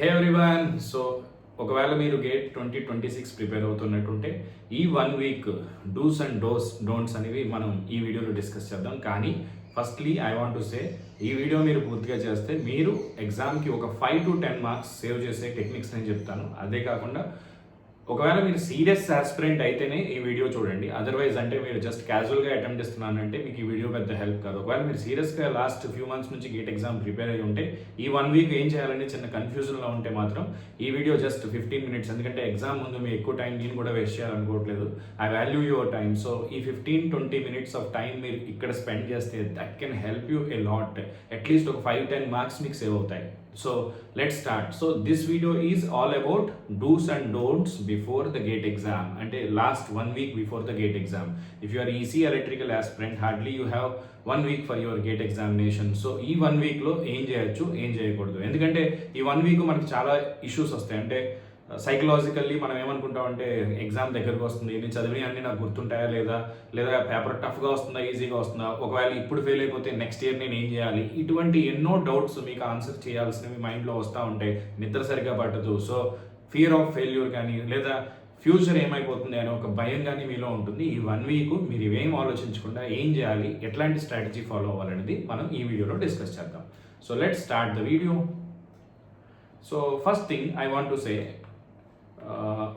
హే everyone. So ఒకవేళ మీరు gate 2026 prepare అవుతున్నట్టుంటే ఈ 1 వీక్ డూస్ అండ్ డోంట్స్ అనేవి మనం ఈ వీడియోలో డిస్కస్ చేద్దాం. కానీ ఫస్ట్లీ ఐ వాంట్ టు సే, ఈ వీడియో మీరు పూర్తిగా చేస్తే మీరు ఎగ్జామ్కి ఒక 5 to 10 మార్క్స్ సేవ్ చేసే టెక్నిక్స్ నేను చెప్తాను. అదే కాకుండా ఒకవేళ మీరు సీరియస్ ఆస్పిరెంట్ అయితేనే ఈ వీడియో చూడండి. అదర్వైజ్ అంటే మీరు జస్ట్ క్యాజువల్గా అటెంప్ట్ ఇస్తున్నానంటే మీకు ఈ వీడియో పెద్ద హెల్ప్ కాదు. ఒకవేళ మీరు సీరియస్గా లాస్ట్ ఫ్యూ మంత్స్ నుంచి గేట్ ఎగ్జామ్ ప్రిపేర్ అయ్యి ఉంటే ఈ 1 వీక్ ఏం చేయాలని చిన్న కన్ఫ్యూజన్లో ఉంటే మాత్రం ఈ వీడియో జస్ట్ 15 minutes, ఎందుకంటే ఎగ్జామ్ ముందు మీ ఎక్కువ టైం నేను కూడా వేస్ట్ చేయాలనుకోవట్లేదు. I value your time. So ఈ 15-20 minutes ఆఫ్ టైం మీరు ఇక్కడ స్పెండ్ చేస్తే that can help you a lot. At least ఒక 5-10 మార్క్స్ మీకు సేవ్ అవుతాయి. So let's start. So this video is all about do's and don'ts before the GATE exam. And last 1 week before the GATE exam. If you are EC electrical aspirant, hardly you have 1 week for your GATE examination. So ఈ 1 week లో ఏం చేయొచ్చు, ఏం చేయకూడదు. ఎందుకంటే ఈ 1 week మనకి చాలా ఇష్యూస్ వస్తాయి. అంటే సైకలాజికల్లీ మనం ఏమనుకుంటామంటే ఎగ్జామ్ దగ్గరకు వస్తుంది, నేను చదివి అన్నీ నాకు గుర్తుంటాయా లేదా పేపర్ టఫ్గా వస్తుందా, ఈజీగా వస్తుందా, ఒకవేళ ఇప్పుడు ఫెయిల్ అయిపోతే నెక్స్ట్ ఇయర్ నేను ఏం చేయాలి, ఇటువంటి ఎన్నో డౌట్స్ మీకు ఆన్సర్ చేయాల్సినవి మైండ్లో వస్తూ ఉంటాయి. నిద్ర సరిగ్గా పట్టదు. సో ఫియర్ ఆఫ్ ఫెయిల్యూర్ కానీ లేదా ఫ్యూచర్ ఏమైపోతుంది అనే ఒక భయం కానీ మీలో ఉంటుంది. ఈ 1 వీక్ మీరు ఇవేం ఆలోచించకుండా ఏం చేయాలి, ఎట్లాంటి స్ట్రాటజీ ఫాలో అవ్వాలనేది మనం ఈ వీడియోలో డిస్కస్ చేద్దాం. So let's start the video. So first thing I want to say,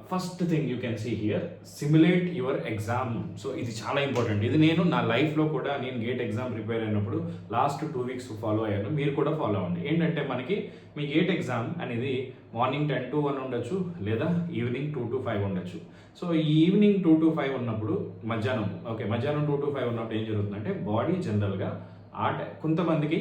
first thing you can see here, simulate your exam. So ఇది చాలా ఇంపార్టెంట్. ఇది నేను నా లైఫ్లో కూడా నేను గేట్ ఎగ్జామ్ ప్రిపేర్ అయినప్పుడు లాస్ట్ 2 weeks ఫాలో అయ్యాను. మీరు కూడా ఫాలో అవ్వండి. ఏంటంటే మనకి మీ గేట్ ఎగ్జామ్ అనేది మార్నింగ్ 10 to 1 ఉండొచ్చు, లేదా ఈవినింగ్ 2 to 5 ఉండొచ్చు. సో ఈ ఈవినింగ్ 2 to 5 ఉన్నప్పుడు మధ్యాహ్నం 2 to 5 ఉన్నప్పుడు ఏం జరుగుతుందంటే బాడీ జనరల్గా కొంతమందికి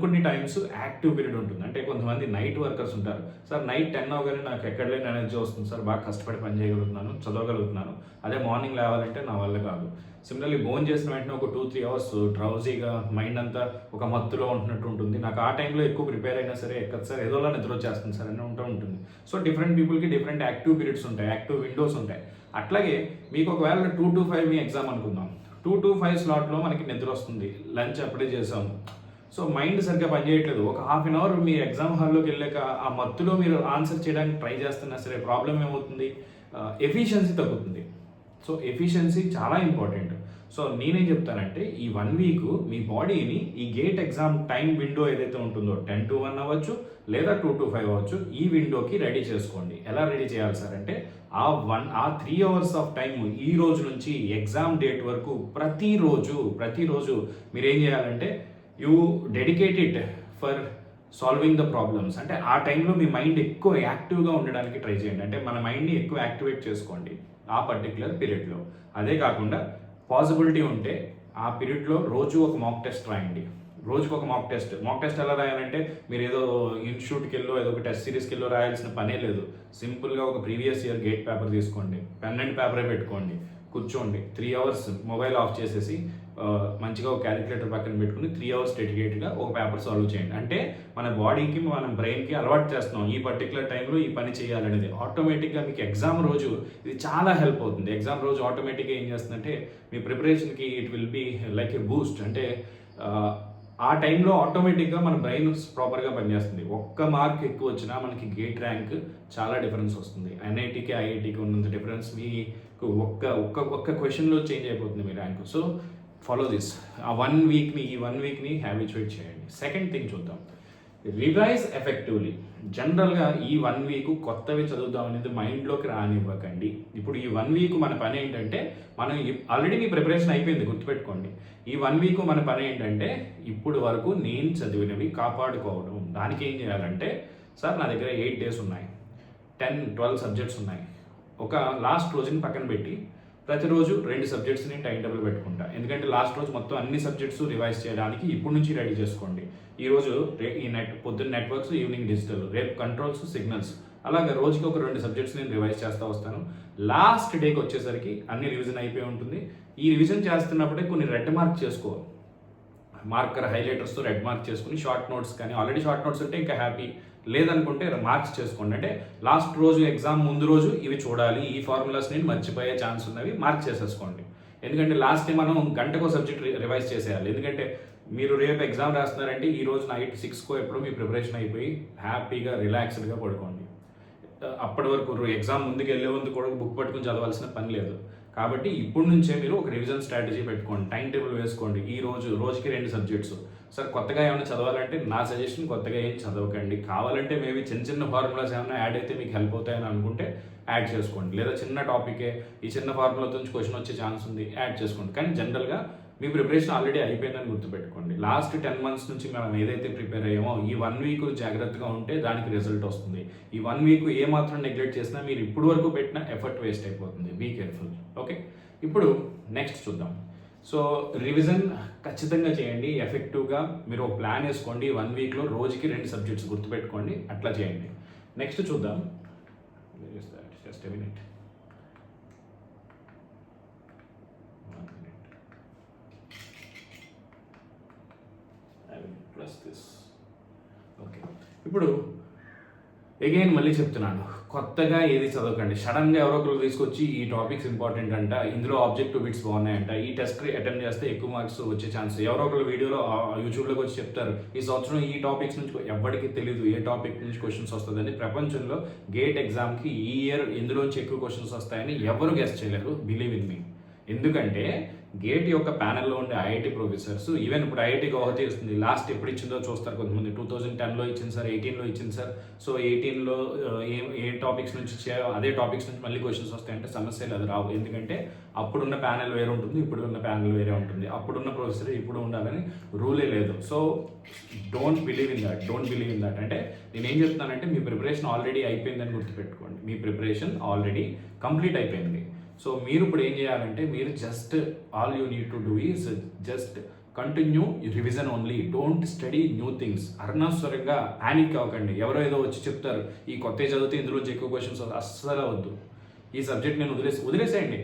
కొన్ని టైమ్స్ యాక్టివ్ పీరియడ్ ఉంటుంది. అంటే కొంతమంది నైట్ వర్కర్స్ ఉంటారు. సార్ నైట్ 10 అవగానే నాకు ఎక్కడ లేని ఎనర్జీ వస్తుంది సార్, బాగా కష్టపడి పని చేయగలుగుతున్నాను, చదవగలుగుతున్నాను, అదే మార్నింగ్ లేవాలంటే నా వల్ల కాదు. సిమిలర్లీ భోజనం చేసిన వెంటనే ఒక 2-3 hours డ్రౌజీగా మైండ్ అంతా ఒక మత్తులో ఉంటున్నట్టు ఉంటుంది. నాకు ఆ టైంలో ఎక్కువ ప్రిపేర్ అయినా సరే ఎక్కడ సార్ ఏదోలా నిద్ర వచ్చేస్తుంది సార్ అని ఉంటుంది. సో డిఫరెంట్ పీపుల్కి డిఫరెంట్ యాక్టివ్ పీరియడ్స్ ఉంటాయి, యాక్టివ్ విండోస్ ఉంటాయి. అట్లాగే మీకు ఒకవేళ 2 to 5 మీ ఎగ్జామ్ అనుకుందాం. 2 to 5 స్లాట్లో మనకి నిద్ర వస్తుంది, లంచ్ అప్పుడే చేసాము, సో మైండ్ సరిగ్గా పనిచేయట్లేదు. ఒక ½ an hour మీ ఎగ్జామ్ హాల్లోకి వెళ్ళాక ఆ మత్తులో మీరు ఆన్సర్ చేయడానికి ట్రై చేస్తున్నా సరే ప్రాబ్లం ఏమవుతుంది, ఎఫిషియన్సీ తగ్గుతుంది. సో ఎఫిషియన్సీ చాలా ఇంపార్టెంట్. సో నేనేం చెప్తానంటే ఈ 1 week మీ బాడీని ఈ గేట్ ఎగ్జామ్ టైం విండో ఏదైతే ఉంటుందో 10 to 1 అవ్వచ్చు లేదా 2 to 5 అవ్వచ్చు, ఈ విండోకి రెడీ చేసుకోండి. ఎలా రెడీ చేయాలి సార్ అంటే ఆ 3 hours ఆఫ్ టైం ఈ రోజు నుంచి ఎగ్జామ్ డేట్ వరకు ప్రతిరోజు మీరు ఏం చేయాలంటే you dedicate it for solving the problems. అంటే ఆ టైంలో మీ మైండ్ ఎక్కువ యాక్టివ్గా ఉండడానికి ట్రై చేయండి. అంటే మన మైండ్ని ఎక్కువ యాక్టివేట్ చేసుకోండి ఆ పర్టికులర్ పీరియడ్లో. అదే కాకుండా పాసిబిలిటీ ఉంటే ఆ పీరియడ్లో రోజు ఒక మాక్ టెస్ట్ రాయండి. రోజుకు ఒక మాక్ టెస్ట్ ఎలా రాయాలంటే మీరు ఏదో ఇన్స్టిట్యూట్కి వెళ్ళో ఏదో ఒక టెస్ట్ సిరీస్కి వెళ్ళో రాయాల్సిన పనే లేదు. సింపుల్గా ఒక ప్రీవియస్ ఇయర్ గేట్ పేపర్ తీసుకోండి, పెన్ అండ్ పేపరే పెట్టుకోండి, కూర్చోండి. 3 hours మొబైల్ ఆఫ్ చేసేసి మంచిగా ఒక క్యాలిక్యులేటర్ పక్కన పెట్టుకుని 3 hours డెడికేట్గా ఒక పేపర్ సాల్వ్ చేయండి. అంటే మన బాడీకి మన బ్రెయిన్కి అలవాటు చేస్తున్నాం ఈ పర్టికులర్ టైంలో ఈ పని చేయాలనేది. ఆటోమేటిక్గా మీకు ఎగ్జామ్ రోజు ఇది చాలా హెల్ప్ అవుతుంది. ఎగ్జామ్ రోజు ఆటోమేటిక్గా ఏం చేస్తుందంటే మీ ప్రిపరేషన్కి it will be like a boost. అంటే ఆ టైంలో ఆటోమేటిక్గా మన బ్రెయిన్ ప్రాపర్గా పనిచేస్తుంది. ఒక్క మార్క్ ఎక్కువ వచ్చినా మనకి గేట్ ర్యాంక్ చాలా డిఫరెన్స్ వస్తుంది. ఎన్ఐటీకి ఐఐటీకి ఉన్నంత డిఫరెన్స్ మీకు ఒక్క క్వశ్చన్లో చేంజ్ అయిపోతుంది మీ ర్యాంక్. So follow this. ఈ 1 weekని హ్యాబిచువేట్ చేయండి. సెకండ్ థింగ్ చూద్దాం, రివైజ్ ఎఫెక్టివ్లీ. జనరల్గా ఈ 1 week కొత్తవి చదువుదాం అనేది మైండ్లోకి రానివ్వకండి. ఇప్పుడు ఈ 1 week మన పని ఏంటంటే, మనం ఆల్రెడీ మీ ప్రిపరేషన్ అయిపోయింది గుర్తుపెట్టుకోండి. ఈ 1 week మన పని ఏంటంటే ఇప్పుడు వరకు నేను చదివినవి కాపాడుకోవడం. దానికి ఏం చేయాలంటే, సార్ నా దగ్గర 8 days ఉన్నాయి, 10-12 సబ్జెక్ట్స్ ఉన్నాయి, ఒక లాస్ట్ రోజుని పక్కన పెట్టి ప్రతిరోజు 2 సబ్జెక్ట్స్ని టైం టేబుల్ పెట్టుకుంటా. ఎందుకంటే లాస్ట్ రోజు మొత్తం అన్ని సబ్జెక్ట్స్ రివైజ్ చేయడానికి ఇప్పుడు నుంచి రెడీ చేసుకోండి. ఈరోజు పొద్దున్న నెట్వర్క్స్, ఈవినింగ్ డిజిటల్, రేపు కంట్రోల్స్, సిగ్నల్స్, అలాగే రోజుకి ఒక 2 సబ్జెక్ట్స్ నేను రివైజ్ చేస్తూ వస్తాను. లాస్ట్ డేకి వచ్చేసరికి అన్ని రివిజన్ అయిపోయి ఉంటుంది. ఈ రివిజన్ చేస్తున్నప్పుడే కొన్ని రెడ్ మార్క్ చేసుకో, మార్కర్ హైలైటర్స్తో రెడ్ మార్క్ చేసుకుని షార్ట్ నోట్స్ కానీ ఆల్రెడీ షార్ట్ నోట్స్ ఉంటే ఇంకా హ్యాపీ, లేదనుకుంటే మార్క్స్ చేసుకోండి. అంటే లాస్ట్ రోజు ఎగ్జామ్ ముందు రోజు ఇవి చూడాలి, ఈ ఫార్ములాస్ నేను మర్చిపోయే ఛాన్స్ ఉన్నవి మార్క్ చేసేసుకోండి. ఎందుకంటే లాస్ట్ టైం మనం గంటకో సబ్జెక్ట్ రివైజ్ చేసేయాలి. ఎందుకంటే మీరు రేపు ఎగ్జామ్ రాస్తున్నారంటే ఈ రోజు నైట్ 6కో ఎప్పుడో మీ ప్రిపరేషన్ అయిపోయి హ్యాపీగా రిలాక్స్డ్గా పడుకోండి. అప్పటి వరకు ఎగ్జామ్ ముందుకు వెళ్ళే ముందు కూడా బుక్ పట్టుకుని చదవాల్సిన పని లేదు. కాబట్టి ఇప్పటి నుంచే మీరు ఒక రివిజన్ స్ట్రాటజీ పెట్టుకోండి, టైం టేబుల్ వేసుకోండి. రోజుకి 2 సబ్జెక్ట్స్. సార్ కొత్తగా ఏమైనా చదవాలంటే నా సజెషన్ కొత్తగా ఏం చదవకండి. కావాలంటే మేబీ చిన్న చిన్న ఫార్ములాస్ ఏమైనా యాడ్ అయితే మీకు హెల్ప్ అవుతాయని అనుకుంటే యాడ్ చేసుకోండి. లేదా చిన్న టాపికే ఈ చిన్న ఫార్ములాతో నుంచి క్వశ్చన్ వచ్చే ఛాన్స్ ఉంది, యాడ్ చేసుకోండి. కానీ జనరల్గా మీ ప్రిపరేషన్ ఆల్రెడీ అయిపోయిందని గుర్తుపెట్టుకోండి. లాస్ట్ 10 months నుంచి మనం ఏదైతే ప్రిపేర్ అయ్యామో ఈ 1 week జాగ్రత్తగా ఉంటే దానికి రిజల్ట్ వస్తుంది. ఈ 1 week ఏ మాత్రం నెగ్లెక్ట్ చేసినా మీరు ఇప్పుడు వరకు పెట్టిన ఎఫర్ట్ వేస్ట్ అయిపోతుంది. Be careful. ఓకే, ఇప్పుడు నెక్స్ట్ చూద్దాం. సో రివిజన్ ఖచ్చితంగా చేయండి, ఎఫెక్టివ్గా మీరు ఒక ప్లాన్ వేసుకోండి. 1 weekలో రోజుకి 2 సబ్జెక్ట్స్ గుర్తుపెట్టుకోండి, అట్లా చేయండి. నెక్స్ట్ చూద్దాం. Just a minute. ఓకే, ఇప్పుడు అగైన్ మళ్ళీ చెప్తున్నాను, కొత్తగా ఏది చదవకండి. సడన్గా ఎవరో ఒకరు తీసుకొచ్చి ఈ టాపిక్స్ ఇంపార్టెంట్ అంట, ఇందులో ఆబ్జెక్టివ్ బిట్స్ బాగున్నాయంట, ఈ టెస్ట్ అటెంప్ట్ చేస్తే ఎక్కువ మార్క్స్ వచ్చే ఛాన్స్, ఎవరో ఒకరు వీడియోలో యూట్యూబ్లోకి వచ్చి చెప్తారు ఈ సంవత్సరం ఈ టాపిక్స్ నుంచి ఎవరికి తెలియదు ఏ టాపిక్ నుంచి క్వశ్చన్స్ వస్తుందని. ప్రపంచంలో గేట్ ఎగ్జామ్కి ఈ ఇయర్ ఎందులోంచి ఎక్కువ క్వశ్చన్స్ వస్తాయని ఎవరు గెస్ చేయలేరు, బిలీవ్ ఇన్ మీ. ఎందుకంటే గేట్ యొక్క ప్యానెల్లో ఉండే ఐఐటి ప్రొఫెసర్స్, ఈవెన్ ఇప్పుడు ఐఐటి గౌహతి ఇస్తుంది, లాస్ట్ ఎప్పుడు ఇచ్చిందో చూస్తారు కొంతమంది. 2010లో ఇచ్చింది సార్, 18లో ఇచ్చింది సార్. సో 18లో ఏ టాపిక్స్ నుంచి అదే టాపిక్స్ నుంచి మళ్ళీ క్వశ్చన్స్ వస్తాయంటే సమస్యలు అది రావు. ఎందుకంటే అప్పుడున్న ప్యానెల్ వేరే ఉంటుంది, ఇప్పుడున్న ప్యానెల్ వేరే ఉంటుంది. అప్పుడున్న ప్రొఫెసర్ ఇప్పుడు ఉండాలని రూలే లేదు. So don't believe in that. అంటే నేను ఏం చెప్తున్నానంటే మీ ప్రిపరేషన్ ఆల్రెడీ అయిపోయిందని గుర్తుపెట్టుకోండి. మీ ప్రిపరేషన్ ఆల్రెడీ కంప్లీట్ అయిపోయింది. సో మీరు ఇప్పుడు ఏం చేయాలంటే మీరు just all you need to do is just continue revision only. Don't study new things. అనవసరంగా ప్యానిక్ అవ్వకండి. ఎవరో ఏదో వచ్చి చెప్తారు ఈ కొత్త చదివితే ఇందులోంచి ఎక్కువ క్వశ్చన్స్ అస్సలు వద్దు. ఈ సబ్జెక్ట్ నేను వదిలేసేయండి.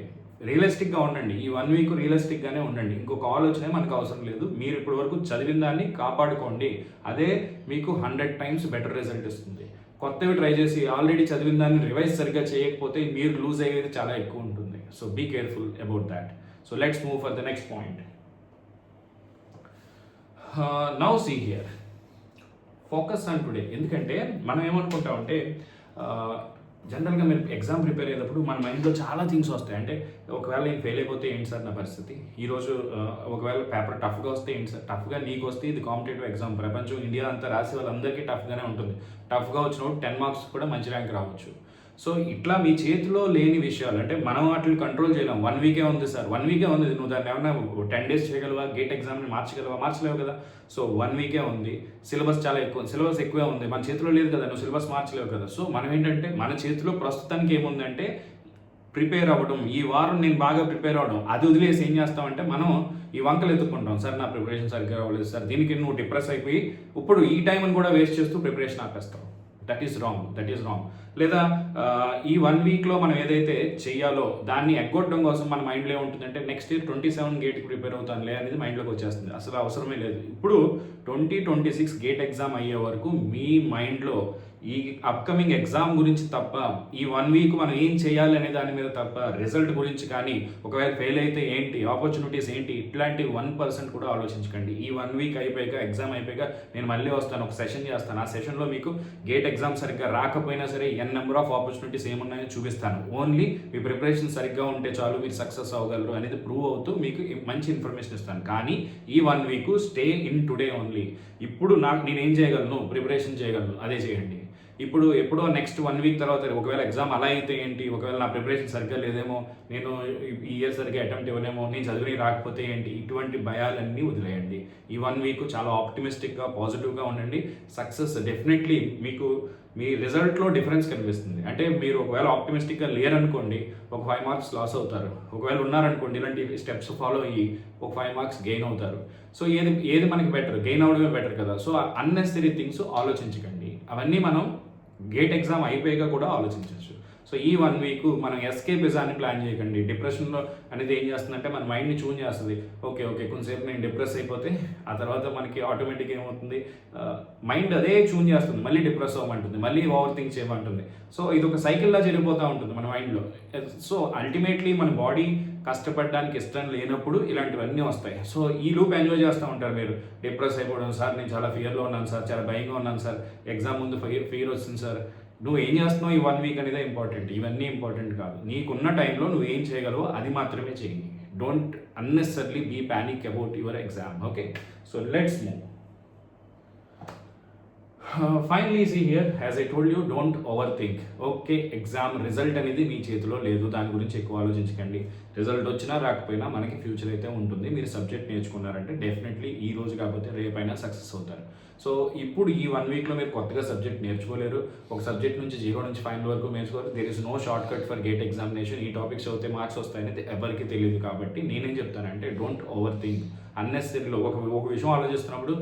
రియలిస్టిక్గా ఉండండి. ఈ 1 week రియలిస్టిక్గానే ఉండండి. ఇంకొక ఆలోచన మనకు అవసరం లేదు. మీరు ఇప్పటి వరకు చదివిన దాన్ని కాపాడుకోండి. అదే మీకు 100 times బెటర్ రిజల్ట్ ఇస్తుంది. కొత్తవి ట్రై చేసి ఆల్రెడీ చదివిన దాన్ని రివైజ్ సరిగ్గా చేయకపోతే మీరు లూజ్ అయ్యేది చాలా ఎక్కువ ఉంటుంది. So be careful about that. So let's move for the next point. Now see here, focus on today. ఎందుకంటే మనం ఏమనుకుంటామంటే జనరల్గా మీరు ఎగ్జామ్ ప్రిపేర్ అయ్యేటప్పుడు మన మైండ్లో చాలా థింగ్స్ వస్తాయి. అంటే ఒకవేళ నేను ఫెయిల్ అయిపోతే ఏంటి సార్ నా పరిస్థితి, ఈరోజు ఒకవేళ పేపర్ టఫ్గా వస్తే ఏంటి సార్, టఫ్గా నీకు వస్తే ఇది కాంపిటేటివ్ ఎగ్జామ్, ప్రపంచం ఇండియా అంతా రాసే వాళ్ళందరికీ టఫ్గానే ఉంటుంది. టఫ్గా వచ్చినప్పుడు 10 marks కూడా మంచి ర్యాంక్ రావచ్చు. సో ఇట్లా మీ చేతిలో లేని విషయాలు, అంటే మనం వాటిని కంట్రోల్ చేయలేం. 1 week ఉంది సార్, 1 week ఉంది, నువ్వు దాన్ని ఏమన్నా 10 days చేయగలవా? గేట్ ఎగ్జామ్ని మార్చలేవు కదా. సో 1 week ఉంది, సిలబస్ చాలా ఎక్కువ, సిలబస్ ఎక్కువే ఉంది, మన చేతిలో లేదు కదా, నువ్వు సిలబస్ మార్చలేవు కదా. సో మనం ఏంటంటే మన చేతిలో ప్రస్తుతానికి ఏముందంటే ప్రిపేర్ అవ్వడం. ఈ వారం నేను బాగా ప్రిపేర్ అవ్వడం, అది వదిలేసి ఏం చేస్తామంటే మనం ఈ వంకలు ఎత్తుకుంటాం. సార్ నా ప్రిపరేషన్ సరిగ్గా అవ్వలేదు సార్, దీనికి నువ్వు డిప్రెస్ అయిపోయి ఇప్పుడు ఈ టైంని కూడా వేస్ట్ చేస్తూ ప్రిపరేషన్ ఆపేస్తావు. That is wrong. లేదా ఈ 1 weekలో మనం ఏదైతే చెయ్యాలో దాన్ని ఎగ్గొట్టడం కోసం మన మైండ్లో ఏముంటుందంటే నెక్స్ట్ ఇయర్ 27 గేట్కి ప్రిపేర్ అవుతానులే అనేది మైండ్లోకి వచ్చేస్తుంది. అసలు అవసరమే లేదు. ఇప్పుడు 2026 గేట్ ఎగ్జామ్ అయ్యే వరకు మీ మైండ్లో ఈ అప్కమింగ్ ఎగ్జామ్ గురించి తప్ప, ఈ 1 week మనం ఏం చేయాలి అనే దాని మీద తప్ప, రిజల్ట్ గురించి కానీ, ఒకవేళ ఫెయిల్ అయితే ఏంటి, ఆపర్చునిటీస్ ఏంటి, ఇట్లాంటి 1% కూడా ఆలోచించకండి. ఈ 1 week అయిపోయాక, ఎగ్జామ్ అయిపోయాక నేను మళ్ళీ వస్తాను, ఒక సెషన్ చేస్తాను. ఆ సెషన్లో మీకు గేట్ ఎగ్జామ్ సరిగ్గా రాకపోయినా సరే నెంబర్ ఆఫ్ ఆపర్చునిటీస్ ఏమున్నాయో చూపిస్తాను. ఓన్లీ మీ ప్రిపరేషన్ సరిగ్గా ఉంటే చాలు, మీరు సక్సెస్ అవ్వగలరు అనేది ప్రూవ్ అవుతూ మీకు మంచి ఇన్ఫర్మేషన్ ఇస్తాను. కానీ ఈ 1 week stay in today only. ఇప్పుడు నేనేం చేయగలను, ప్రిపరేషన్ చేయగలను, అదే చేయండి. ఇప్పుడు ఎప్పుడో నెక్స్ట్ 1 week తర్వాత ఒకవేళ ఎగ్జామ్ అలా అయితే ఏంటి, ఒకవేళ నా ప్రిపరేషన్ సరిగ్గా లేదేమో, నేను ఈ ఇయర్ సరిగ్గా అటెంప్ట్ ఇవ్వలేమో, నేను చదివి రాకపోతే ఏంటి, ఇటువంటి భయాలన్నీ వదిలేయండి. ఈ 1 week చాలా ఆప్టిమిస్టిక్గా, పాజిటివ్గా ఉండండి. సక్సెస్ డెఫినెట్లీ మీకు మీ రిజల్ట్లో డిఫరెన్స్ కనిపిస్తుంది. అంటే మీరు ఒకవేళ ఆప్టిమిస్టిక్గా లేరనుకోండి, ఒక 5 marks లాస్ అవుతారు. ఒకవేళ ఉన్నారనుకోండి, ఇలాంటి స్టెప్స్ ఫాలో అయ్యి ఒక 5 marks గెయిన్ అవుతారు. సో ఏది మనకి బెటర్, గెయిన్ అవడమే బెటర్ కదా. సో అన్నెసరీ థింగ్స్ ఆలోచించకండి. అవన్నీ మనం గేట్ ఎగ్జామ్ అయిపోయాక కూడా ఆలోచించవచ్చు. సో ఈ 1 week మనం ఎస్కేపిజాన్ని ప్లాన్ చేయకండి. డిప్రెషన్లో అనేది ఏం చేస్తుందంటే మన మైండ్ని చూన్ చేస్తుంది. ఓకే కొంతసేపు నేను డిప్రెస్ అయిపోతే ఆ తర్వాత మనకి ఆటోమేటిక్గా ఏమవుతుంది, మైండ్ అదే చూన్ చేస్తుంది, మళ్ళీ డిప్రెస్ అవ్వమంటుంది, మళ్ళీ ఓవర్ థింక్ చేయమంటుంది. సో ఇది ఒక సైకిల్లా జరిగిపోతూ ఉంటుంది మన మైండ్లో. సో అల్టిమేట్లీ మన బాడీ కష్టపడడానికి ఇష్టం లేనప్పుడు ఇలాంటివన్నీ వస్తాయి. సో ఈ లూప్ ఎంజాయ్ చేస్తూ ఉంటారు మీరు. డిప్రెస్ అయిపోవడం, సార్ నేను చాలా ఫియర్లో ఉన్నాను సార్, చాలా భయంగా ఉన్నాను సార్, ఎగ్జామ్ ముందు ఫియర్ వస్తుంది సార్. నువ్వు ఏం చేస్తున్నావు ఈ 1 వీక్ అనేది ఇంపార్టెంట్, ఇవన్నీ ఇంపార్టెంట్ కాదు. నీకున్న టైంలో నువ్వు ఏం చేయగలవో అది మాత్రమే చేయండి. Don't unnecessarily be panic about your exam. Okay, so let's move. Finally, see here, as I told you, don't overthink. Okay, exam result అనేది మీ చేతిలో లేదు, దాని గురించి ఎక్కువ ఆలోచించకండి. రిజల్ట్ వచ్చినా రాకపోయినా మనకి ఫ్యూచర్ అయితే ఉంటుంది. మీరు సబ్జెక్ట్ నేర్చుకున్నారంటే డెఫినెట్లీ ఈ రోజు కాకపోతే రేపైనా సక్సెస్ అవుతారు. సో ఇప్పుడు ఈ 1 వీక్లో మీరు కొత్తగా సబ్జెక్ట్ నేర్చుకోలేరు. ఒక సబ్జెక్ట్ నుంచి 0 నుంచి ఫైనల్ వరకు నేర్చుకోరు. There is no shortcut for GATE examination. ఈ టాపిక్స్ చదివితే మార్క్స్ వస్తాయనేది ఎవరికి తెలియదు. కాబట్టి నేనేం చెప్తానంటే డోంట్ ఓవర్ థింక్ అన్నెసరీలో. ఒక విషయం ఆలోచిస్తున్నప్పుడు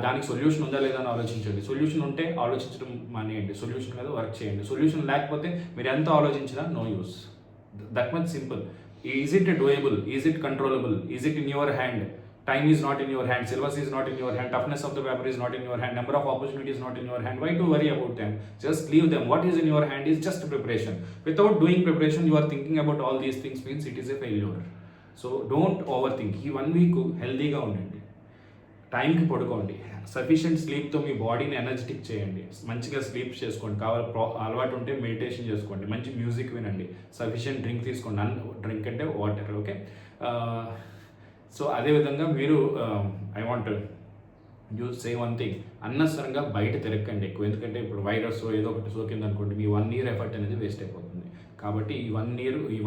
దానికి సొల్యూషన్ ఉందా లేదా అని ఆలోచించండి. సొల్యూషన్ ఉంటే ఆలోచించడం మానేయండి, సొల్యూషన్ మీద వర్క్ చేయండి. సొల్యూషన్ లేకపోతే మీరు ఎంత ఆలోచించినా no use. That much simple. Is it doable? Is it controllable? Is it in your hand? Time is not in your hand, syllabus is not in your hand, toughness of the paper is not in your hand, number of opportunities not in your hand. Why to worry about them? Just leave them. What is in your hand is just preparation. Without doing preparation, you are thinking about all these things, means it is a failure. So don't overthink. ఈ 1 week హెల్తీగా ఉండండి, టైంకి పడుకోండి, sufficient స్లీప్తో మీ బాడీని energetic చేయండి, మంచిగా sleep చేసుకోండి, అలవాటు ఉంటే మెడిటేషన్ చేసుకోండి, మంచి మ్యూజిక్ వినండి, సఫిషియెంట్ డ్రింక్ తీసుకోండి. డ్రింక్ అంటే వాటర్. ఓకే, సో అదేవిధంగా మీరు I want you say 1 thing, అనవసరంగా బయట తిరగకండి ఎక్కువ. ఎందుకంటే ఇప్పుడు వైరస్ ఏదో ఒకటి సోకింది అనుకోండి, మీ 1 ఇయర్ ఎఫర్ట్ అనేది వేస్ట్ అయిపోతుంది. కాబట్టి ఈ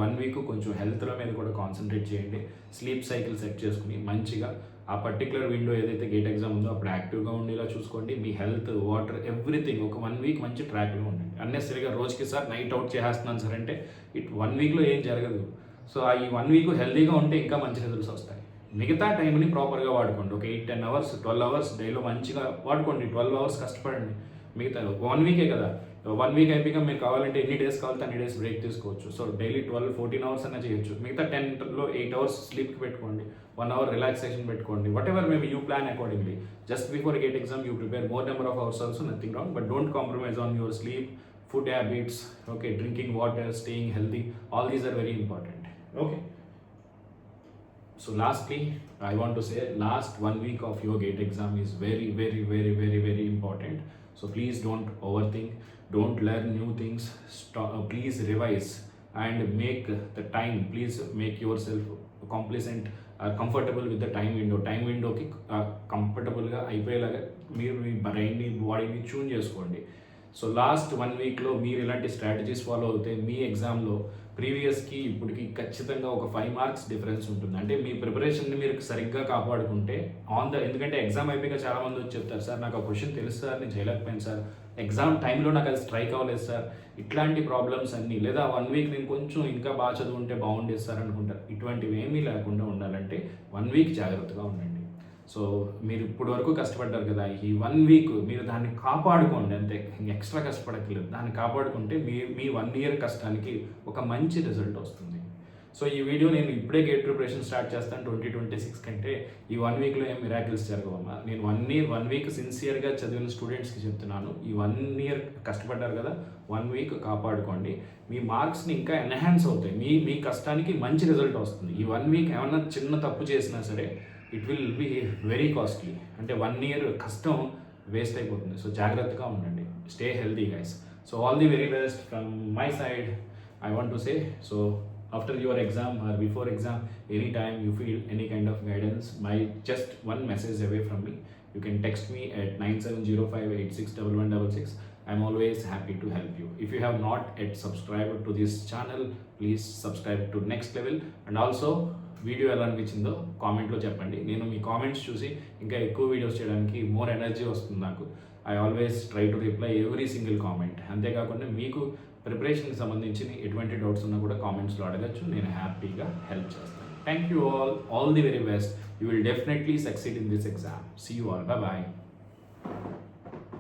1 వీక్ కొంచెం హెల్త్ల మీద కూడా కాన్సన్ట్రేట్ చేయండి. స్లీప్ సైకిల్ సెట్ చేసుకుని మంచిగా ఆ పర్టికులర్ విండో ఏదైతే గేట్ ఎగ్జామ్ ఉందో అప్పుడు యాక్టివ్గా ఉండేలా చూసుకోండి. మీ హెల్త్, వాటర్, ఎవ్రీథింగ్ ఒక 1 వీక్ మంచి ట్రాక్లో ఉండండి. అన్నెసరిగా రోజుకి సార్ నైట్ అవుట్ చేసేస్తున్నాను సార్ అంటే 1 వీక్లో ఏం జరగదు. సో ఈ 1 వీక్ హెల్తీగా ఉంటే ఇంకా మంచి రిజల్ట్స్ వస్తాయి. మిగతా టైంని ప్రాపర్గా వాడుకోండి. ఒక 8-10 అవర్స్ 12 అవర్స్ డేలో మంచిగా వాడుకోండి. 12 అవర్స్ కష్టపడండి. మిగతా 1 వీకే కదా, 1 వీక్ అయిపోయాక మీరు కావాలంటే ఎన్ని డేస్ కావాలంటే అన్ని డేస్ బ్రేక్ తీసుకోవచ్చు. సో డైలీ 12-14 అవర్స్ అన్నా చేయొచ్చు. మిగతా 10లో 8 అవర్స్ స్లీప్కి పెట్టుకోండి, 1 అవర్ రిలాక్సేషన్ పెట్టుకోండి. Whatever maybe you plan accordingly. Just before GATE exam you prepare more number of hours also, nothing wrong. But don't compromise on your sleep, food habits, okay, drinking water, staying healthy, all these are very important. Okay, so lastly I want to say last 1 week of your gate exam is very very very very very important. So please don't overthink, don't learn new things, please revise and make the time, please make yourself complacent, comfortable with the time window ki comfortable ga అయిపోయేలాగా మీరు మీ బ్రెయిన్ని బాడీని tune చేసుకోండి. So last 1 వీక్లో మీరు ఇలాంటి strategies follow అవుతే మీ ఎగ్జామ్లో ప్రీవియస్కి ఇప్పటికి ఖచ్చితంగా ఒక 5 మార్క్స్ డిఫరెన్స్ ఉంటుంది. అంటే మీ ప్రిపరేషన్ని మీరు సరిగ్గా కాపాడుకుంటే ఎందుకంటే ఎగ్జామ్ అయిపోయాక చాలామంది వచ్చి చెప్తారు, సార్ నాకు ఆ క్వశ్చన్ తెలుసు సార్, నేను చేయలేకపోయాను సార్, ఎగ్జామ్ టైంలో నాకు అది స్ట్రైక్ అవ్వలేదు సార్, ఇట్లాంటి ప్రాబ్లమ్స్ అన్నీ, లేదా 1 వీక్ నేను కొంచెం ఇంకా బాగా చదువుంటే బాగుండేది సార్ అనుకుంటారు. ఇటువంటివి ఏమీ లేకుండా ఉండాలంటే 1 వీక్ జాగ్రత్తగా ఉండండి. సో మీరు ఇప్పుడు వరకు కష్టపడ్డారు కదా, ఈ 1 వీక్ మీరు దాన్ని కాపాడుకోండి అంతే, ఎక్స్ట్రా కష్టపడక్కర్లేదు. దాన్ని కాపాడుకుంటే మీ 1 ఇయర్ కష్టానికి ఒక మంచి రిజల్ట్ వస్తుంది. సో ఈ వీడియో నేను ఇప్పుడే గేట్ ప్రిపరేషన్ స్టార్ట్ చేస్తాను 2026 కంటే ఈ 1 వీక్లో ఏం మిరాకిల్స్ జరగవమ్మా. నేను 1 వీక్ సిన్సియర్గా చదివిన స్టూడెంట్స్కి చెప్తున్నాను, ఈ 1 ఇయర్ కష్టపడ్డారు కదా, 1 వీక్ కాపాడుకోండి. మీ మార్క్స్ని ఇంకా ఎన్హాన్స్ అవుతాయి, మీ కష్టానికి మంచి రిజల్ట్ వస్తుంది. ఈ 1 వీక్ ఏమన్నా చిన్న తప్పు చేసినా సరే it will be very costly. అంటే 1 ఇయర్ కష్టం వేస్ట్ అయిపోతుంది. సో జాగ్రత్తగా ఉండండి. Stay healthy guys. So all the very best from my side I want to say. So after your exam or before exam, anytime you feel any kind of guidance, my just one message away from me. You can text me at 9705861166. I'm always happy to help you. If you have not yet subscribed to this channel, please subscribe to next level. And also video ఎలా అనిపించిందో కామెంట్లో చెప్పండి. నేను మీ comments చూసి ఇంకా ఎక్కువ videos చేయడానికి more energy వస్తుంది నాకు. I always try to reply every single comment. అంతేకాకుండా మీకు ప్రిపరేషన్కి సంబంధించి ఎటువంటి డౌట్స్ ఉన్నా కూడా కామెంట్స్లో అడగచ్చు, నేను హ్యాపీగా హెల్ప్ చేస్తాను. Thank you all the very best. You will definitely succeed in this exam. See you all, bye.